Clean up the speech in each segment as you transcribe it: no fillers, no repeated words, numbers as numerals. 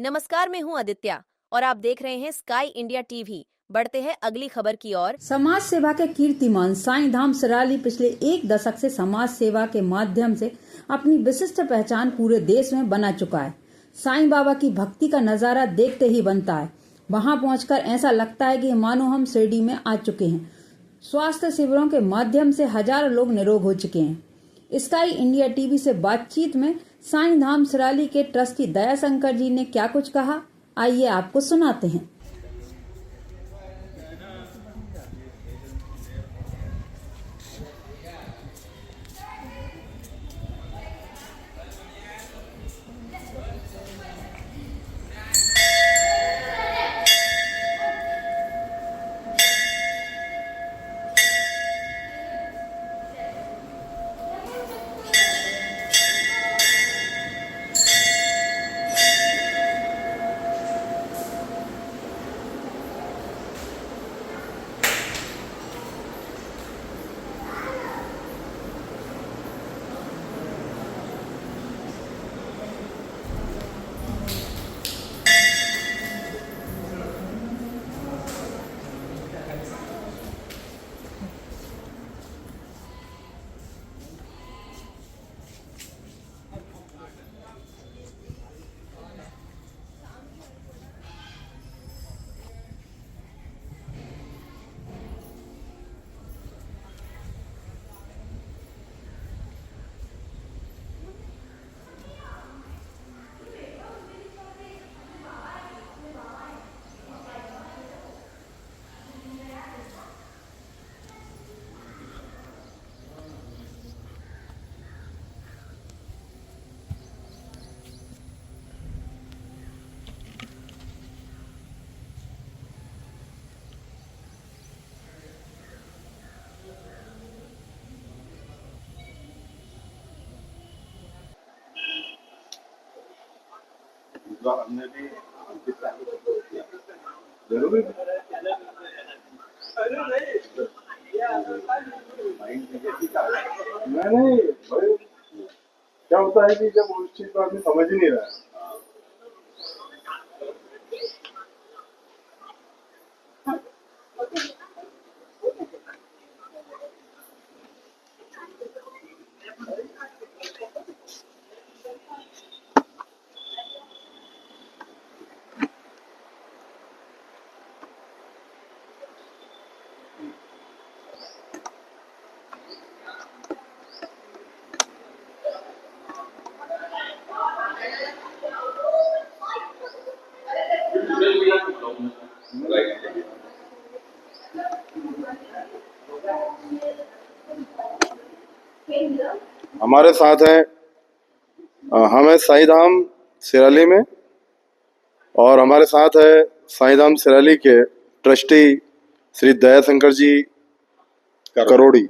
नमस्कार, मैं हूं आदित्य और आप देख रहे हैं स्काई इंडिया टीवी। बढ़ते हैं अगली खबर की ओर। समाज सेवा के कीर्तिमान साईं धाम सिराली पिछले एक दशक से समाज सेवा के माध्यम से अपनी विशिष्ट पहचान पूरे देश में बना चुका है। साईं बाबा की भक्ति का नजारा देखते ही बनता है। वहां पहुंचकर ऐसा लगता है कि मानो हम शिरडी में आ चुके हैं। स्वास्थ्य शिविरों के माध्यम से हजारों लोग निरोग हो चुके हैं। स्काई इंडिया टीवी से बातचीत में साईं धाम सिराली के ट्रस्टी दयाशंकर जी ने क्या कुछ कहा, आइए आपको सुनाते हैं। हमने भी जरूरी नहीं भाई, क्या होता है कि जब उस चीज को आदमी समझ ही नहीं रहा है। हमारे साथ हैं, हम हैं साईं धाम सिराली में, और हमारे साथ है साईं धाम सिराली के ट्रस्टी श्री दयाशंकर जी करोड़ी।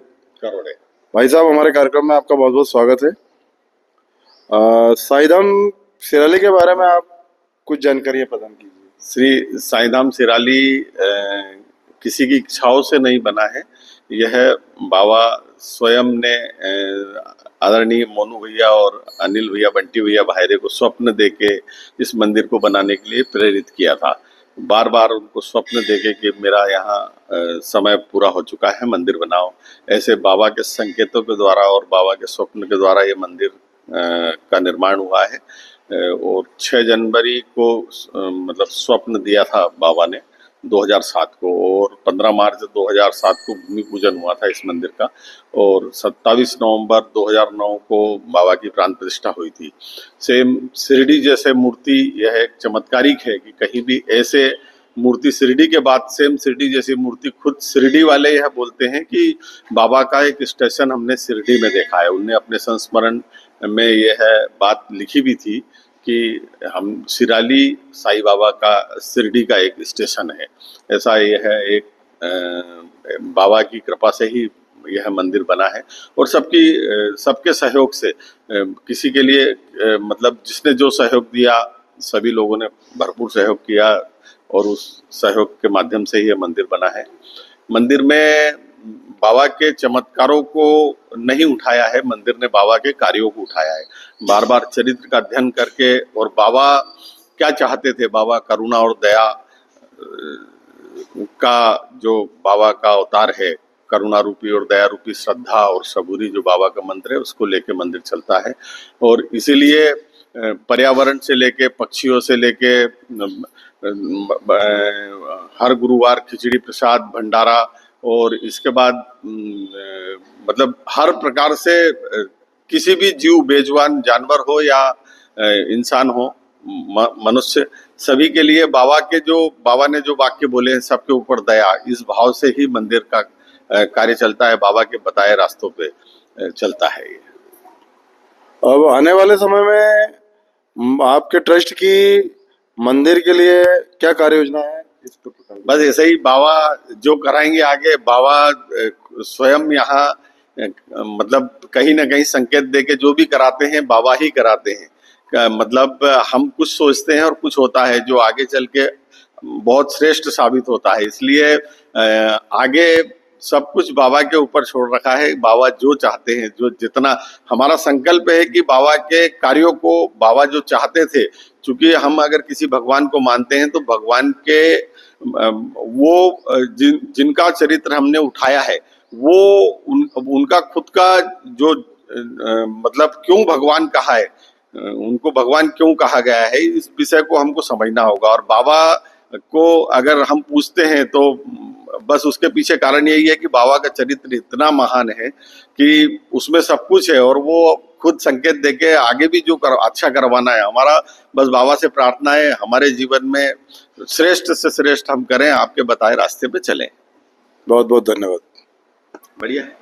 भाई साहब, हमारे कार्यक्रम में आपका बहुत बहुत स्वागत है। साईं धाम सिराली के बारे में आप कुछ जानकारी प्रदान कीजिए। श्री साईं धाम सिराली किसी की इच्छाओं से नहीं बना है। यह बाबा स्वयं ने आदरणीय मोनू भैया और अनिल भैया, बंटी भैया भायरे को स्वप्न देके इस मंदिर को बनाने के लिए प्रेरित किया था। बार बार उनको स्वप्न देके कि मेरा यहाँ समय पूरा हो चुका है, मंदिर बनाओ। ऐसे बाबा के संकेतों के द्वारा और बाबा के स्वप्न के द्वारा ये मंदिर का निर्माण हुआ है। और 6 जनवरी को मतलब स्वप्न दिया था बाबा ने 2007 को, और 15 मार्च 2007 को भूमि पूजन हुआ था इस मंदिर का, और 27 नवंबर 2009 को बाबा की प्राण प्रतिष्ठा हुई थी। सेम शिरडी जैसे मूर्ति, यह एक चमत्कारिक है कि कहीं भी ऐसे मूर्ति शिरडी के बाद सेम शिरडी जैसी मूर्ति, खुद शिरडी वाले यह बोलते हैं कि बाबा का एक स्टेशन हमने शिरडी में देखा है। उनने अपने संस्मरण में यह बात लिखी भी थी कि हम सिराली साईं बाबा का शिरडी का एक स्टेशन है। ऐसा यह एक बाबा की कृपा से ही यह मंदिर बना है, और सबके सहयोग से, किसी के लिए मतलब जिसने जो सहयोग दिया, सभी लोगों ने भरपूर सहयोग किया, और उस सहयोग के माध्यम से ही यह मंदिर बना है। मंदिर में बाबा के चमत्कारों को नहीं उठाया है, मंदिर ने बाबा के कार्यों को उठाया है। बार बार चरित्र का अध्ययन करके और बाबा क्या चाहते थे। बाबा करुणा और दया का जो बाबा का अवतार है, करुणा रूपी और दया रूपी श्रद्धा और सबूरी जो बाबा का मंत्र है, उसको लेके मंदिर चलता है। और इसीलिए पर्यावरण से लेके, पक्षियों से लेके, हर गुरुवार खिचड़ी प्रसाद भंडारा, और इसके बाद मतलब हर प्रकार से किसी भी जीव, बेजुबान जानवर हो या इंसान हो, मनुष्य, सभी के लिए बाबा ने जो वाक्य बोले हैं, सबके ऊपर दया, इस भाव से ही मंदिर का कार्य चलता है। बाबा के बताए रास्तों पे चलता है ये। अब आने वाले समय में आपके ट्रस्ट की मंदिर के लिए क्या कार्य योजना है? इस पर बस ऐसे ही बाबा जो कराएंगे आगे, बाबा स्वयं यहाँ मतलब कहीं ना कहीं संकेत देके जो भी कराते हैं, बाबा ही कराते हैं। मतलब हम कुछ सोचते हैं और कुछ होता है जो आगे चल के बहुत श्रेष्ठ साबित होता है। इसलिए आगे सब कुछ बाबा के ऊपर छोड़ रखा है। बाबा जो चाहते हैं, जो जितना हमारा संकल्प है कि बाबा के कार्यों को बाबा जो चाहते थे, चूंकि हम अगर किसी भगवान को मानते हैं तो भगवान के वो जिनका चरित्र हमने उठाया है, वो उनका खुद का जो मतलब क्यों भगवान कहा है, उनको भगवान क्यों कहा गया है, इस विषय को हमको समझना होगा। और बाबा को अगर हम पूछते हैं तो बस उसके पीछे कारण यही है कि बाबा का चरित्र इतना महान है कि उसमें सब कुछ है, और वो खुद संकेत देके आगे भी जो अच्छा करवाना है। हमारा बस बाबा से प्रार्थना है, हमारे जीवन में श्रेष्ठ से श्रेष्ठ हम करें, आपके बताए रास्ते पे चलें। बहुत बहुत धन्यवाद। बढ़िया है।